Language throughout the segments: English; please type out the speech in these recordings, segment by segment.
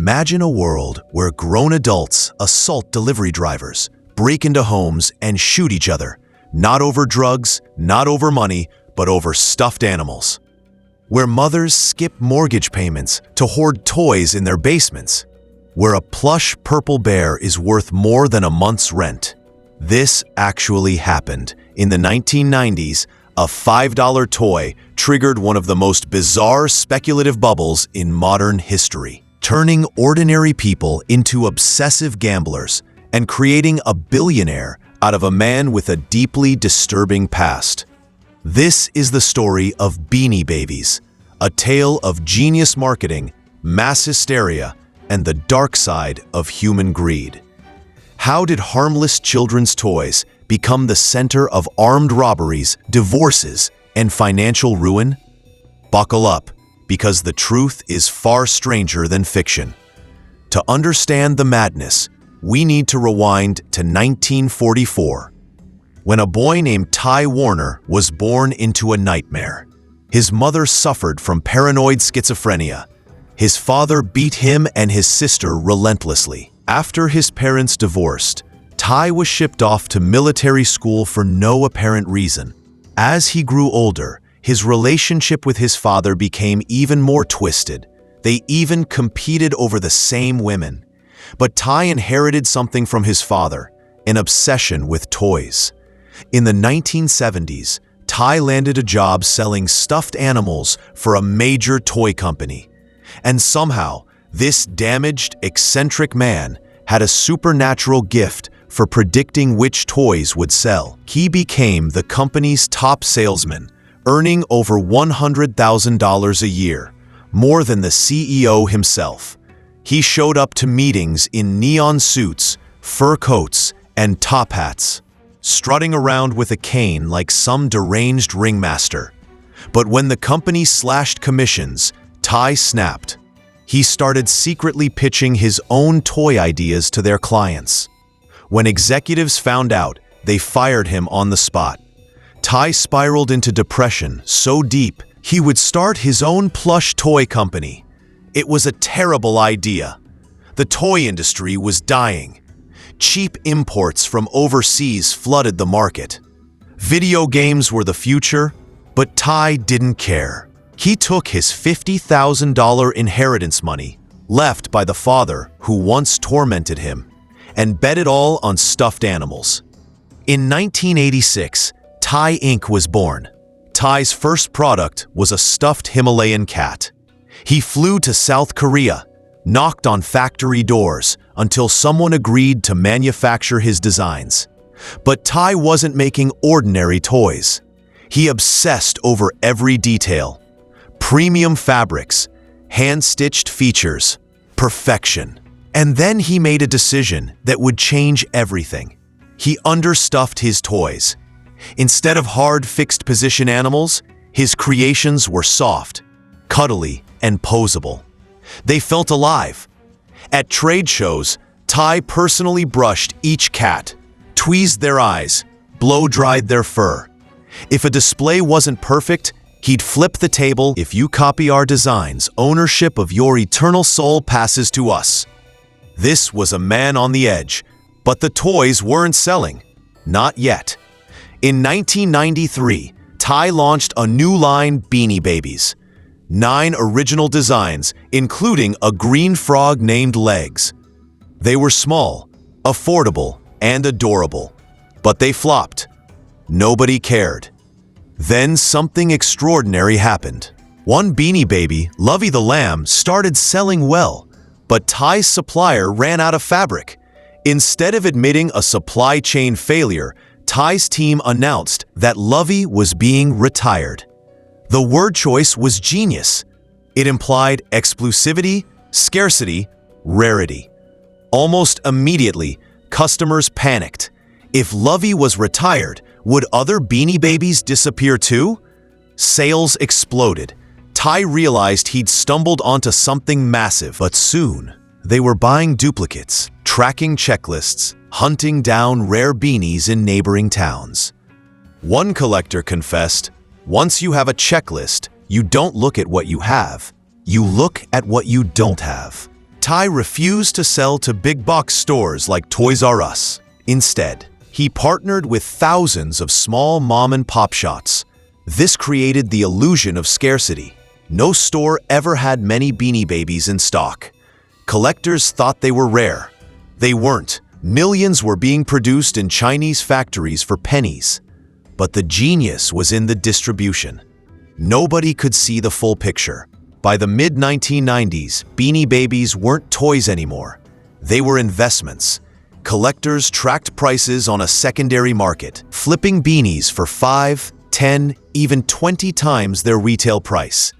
Imagine a world where grown adults assault delivery drivers, break into homes, and shoot each other, not over drugs, not over money, but over stuffed animals. Where mothers skip mortgage payments to hoard toys in their basements. Where a plush purple bear is worth more than a month's rent. This actually happened. In the 1990s, a $5 toy triggered one of the most bizarre speculative bubbles in modern history, turning ordinary people into obsessive gamblers and creating a billionaire out of a man with a deeply disturbing past. This is the story of Beanie Babies, a tale of genius marketing, mass hysteria, and the dark side of human greed. How did harmless children's toys become the center of armed robberies, divorces, and financial ruin? Buckle up, because the truth is far stranger than fiction. To understand the madness, we need to rewind to 1944, when a boy named Ty Warner was born into a nightmare. His mother suffered from paranoid schizophrenia. His father beat him and his sister relentlessly. After his parents divorced, Ty was shipped off to military school for no apparent reason. As he grew older, his relationship with his father became even more twisted. They even competed over the same women. But Ty inherited something from his father, an obsession with toys. In the 1970s, Ty landed a job selling stuffed animals for a major toy company. And somehow, this damaged, eccentric man had a supernatural gift for predicting which toys would sell. He became the company's top salesman, earning over $100,000 a year, more than the CEO himself. He showed up to meetings in neon suits, fur coats, and top hats, strutting around with a cane like some deranged ringmaster. But when the company slashed commissions, Ty snapped. He started secretly pitching his own toy ideas to their clients. When executives found out, they fired him on the spot. Ty spiraled into depression so deep, he would start his own plush toy company. It was a terrible idea. The toy industry was dying. Cheap imports from overseas flooded the market. Video games were the future, but Ty didn't care. He took his $50,000 inheritance money, left by the father who once tormented him, and bet it all on stuffed animals. In 1986, Ty Inc. was born. Ty's first product was a stuffed Himalayan cat. He flew to South Korea, knocked on factory doors until someone agreed to manufacture his designs. But Ty wasn't making ordinary toys. He obsessed over every detail. Premium fabrics, hand-stitched features, perfection. And then he made a decision that would change everything. He understuffed his toys. Instead of hard, fixed-position animals, his creations were soft, cuddly, and posable. They felt alive. At trade shows, Ty personally brushed each cat, tweezed their eyes, blow-dried their fur. If a display wasn't perfect, he'd flip the table. If you copy our designs, ownership of your eternal soul passes to us. This was a man on the edge, but the toys weren't selling. Not yet. In 1993, Ty launched a new line, Beanie Babies. 9 original designs, including a green frog named Legs. They were small, affordable, and adorable, but they flopped. Nobody cared. Then something extraordinary happened. One Beanie Baby, Lovey the Lamb, started selling well, but Ty's supplier ran out of fabric. Instead of admitting a supply chain failure, Ty's team announced that Lovey was being retired. The word choice was genius. It implied exclusivity, scarcity, rarity. Almost immediately, customers panicked. If Lovey was retired, would other Beanie Babies disappear too? Sales exploded. Ty realized he'd stumbled onto something massive, but soon they were buying duplicates, tracking checklists, hunting down rare beanies in neighboring towns. One collector confessed, "Once you have a checklist, you don't look at what you have, you look at what you don't have." Ty refused to sell to big-box stores like Toys R Us. Instead, he partnered with thousands of small mom-and-pop shops. This created the illusion of scarcity. No store ever had many Beanie Babies in stock. Collectors thought they were rare. They weren't. Millions were being produced in Chinese factories for pennies. But the genius was in the distribution. Nobody could see the full picture. By the mid-1990s, Beanie Babies weren't toys anymore. They were investments. Collectors tracked prices on a secondary market, flipping beanies for 5, 10, even 20 times their retail price.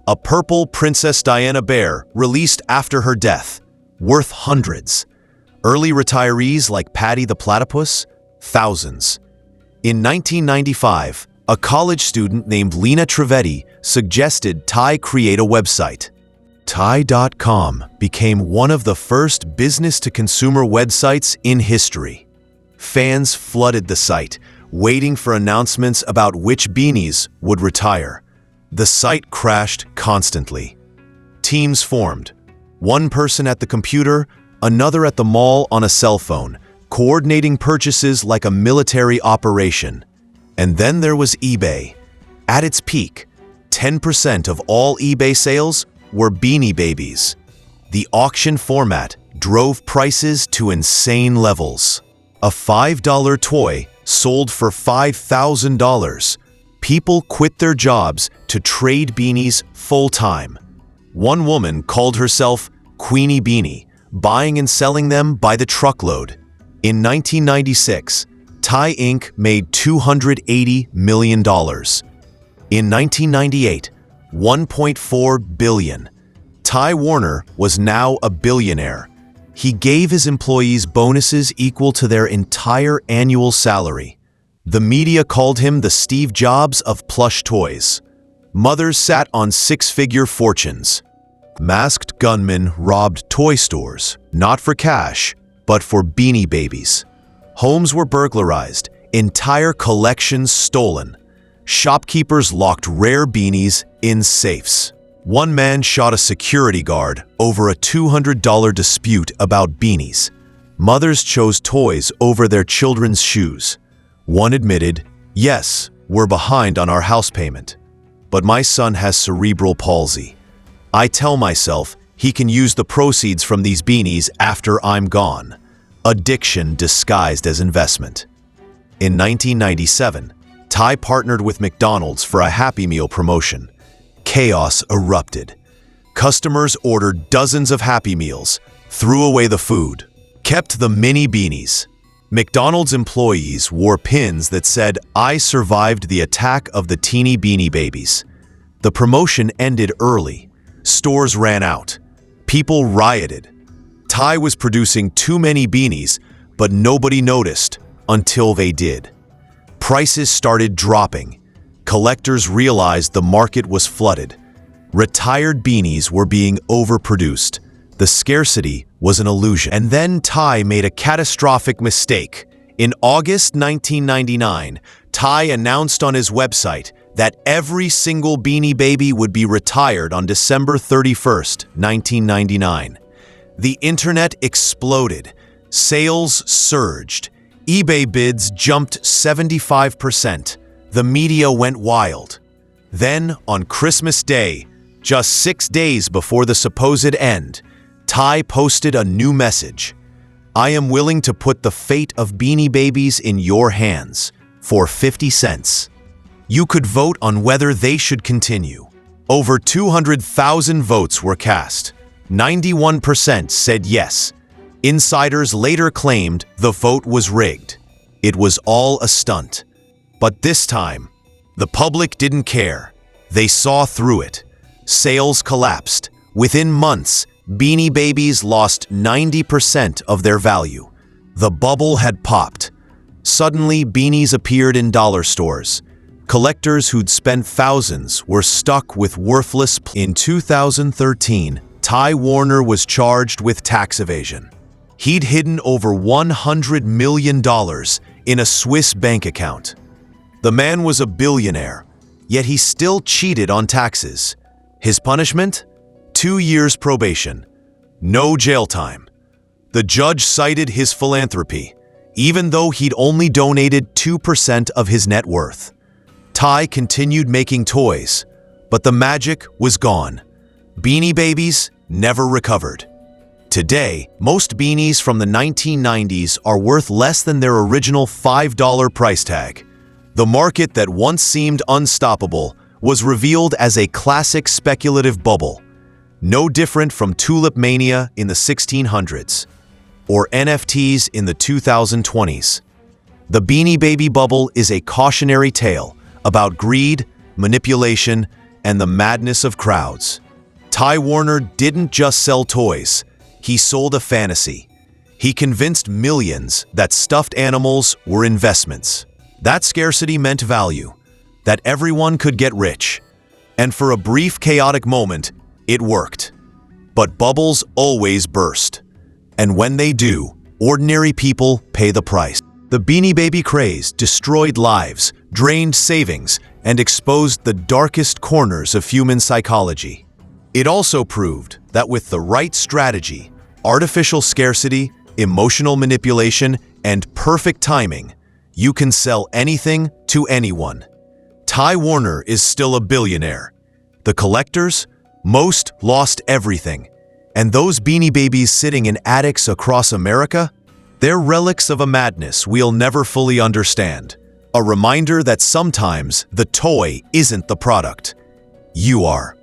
A purple Princess Diana bear released after her death, worth hundreds. Early retirees like Patty the Platypus, thousands. In 1995, a college student named Lena Trivedi suggested Ty create a website. Ty.com became one of the first business-to-consumer websites in history. Fans flooded the site, waiting for announcements about which beanies would retire. The site crashed constantly. Teams formed. One person at the computer, another at the mall on a cell phone, coordinating purchases like a military operation. And then there was eBay. At its peak, 10% of all eBay sales were Beanie Babies. The auction format drove prices to insane levels. A $5 toy sold for $5,000. People quit their jobs to trade beanies full-time. One woman called herself Queenie Beanie, buying and selling them by the truckload. In 1996, Ty Inc. made $280 million. In 1998, $1.4 billion. Ty Warner was now a billionaire. He gave his employees bonuses equal to their entire annual salary. The media called him the Steve Jobs of plush toys. Mothers sat on six-figure fortunes. Masked gunmen robbed toy stores, not for cash, but for Beanie Babies. Homes were burglarized, entire collections stolen. Shopkeepers locked rare beanies in safes. One man shot a security guard over a $200 dispute about beanies. Mothers chose toys over their children's shoes. One admitted, "Yes, we're behind on our house payment, but my son has cerebral palsy. I tell myself he can use the proceeds from these beanies after I'm gone." Addiction disguised as investment. In 1997, Ty partnered with McDonald's for a Happy Meal promotion. Chaos erupted. Customers ordered dozens of Happy Meals, threw away the food, kept the mini beanies. McDonald's employees wore pins that said, "I survived the attack of the teeny Beanie Babies." The promotion ended early. Stores ran out. People rioted. Ty was producing too many beanies, but nobody noticed until they did. Prices started dropping. Collectors realized the market was flooded. Retired beanies were being overproduced. The scarcity was an illusion. And then Ty made a catastrophic mistake. In August 1999, Ty announced on his website that every single Beanie Baby would be retired on December 31st, 1999. The internet exploded. Sales surged. eBay bids jumped 75%. The media went wild. Then, on Christmas Day, just 6 days before the supposed end, Ty posted a new message. "I am willing to put the fate of Beanie Babies in your hands for 50 cents. You could vote on whether they should continue." Over 200,000 votes were cast. 91% said yes. Insiders later claimed the vote was rigged. It was all a stunt. But this time, the public didn't care. They saw through it. Sales collapsed. Within months, Beanie Babies lost 90% of their value. The bubble had popped. Suddenly, beanies appeared in dollar stores. Collectors who'd spent thousands were stuck with worthless. In 2013, Ty Warner was charged with tax evasion. He'd hidden over $100 million in a Swiss bank account. The man was a billionaire, yet he still cheated on taxes. His punishment? 2 years probation. no jail time. The judge cited his philanthropy, even though he'd only donated 2% of his net worth. Ty continued making toys, but the magic was gone. Beanie Babies never recovered. Today, most beanies from the 1990s are worth less than their original $5 price tag. The market that once seemed unstoppable was revealed as a classic speculative bubble, no different from tulip mania in the 1600s or NFTs in the 2020s. The Beanie Baby bubble is a cautionary tale about greed, manipulation, and the madness of crowds. Ty Warner didn't just sell toys, he sold a fantasy. He convinced millions that stuffed animals were investments. That scarcity meant value, that everyone could get rich. And for a brief chaotic moment, it worked. But bubbles always burst. And when they do, ordinary people pay the price. The Beanie Baby craze destroyed lives, drained savings, and exposed the darkest corners of human psychology. It also proved that with the right strategy, artificial scarcity, emotional manipulation, and perfect timing, you can sell anything to anyone. Ty Warner is still a billionaire. The collectors, most lost everything. And those Beanie Babies sitting in attics across America? They're relics of a madness we'll never fully understand. A reminder that sometimes the toy isn't the product. You are.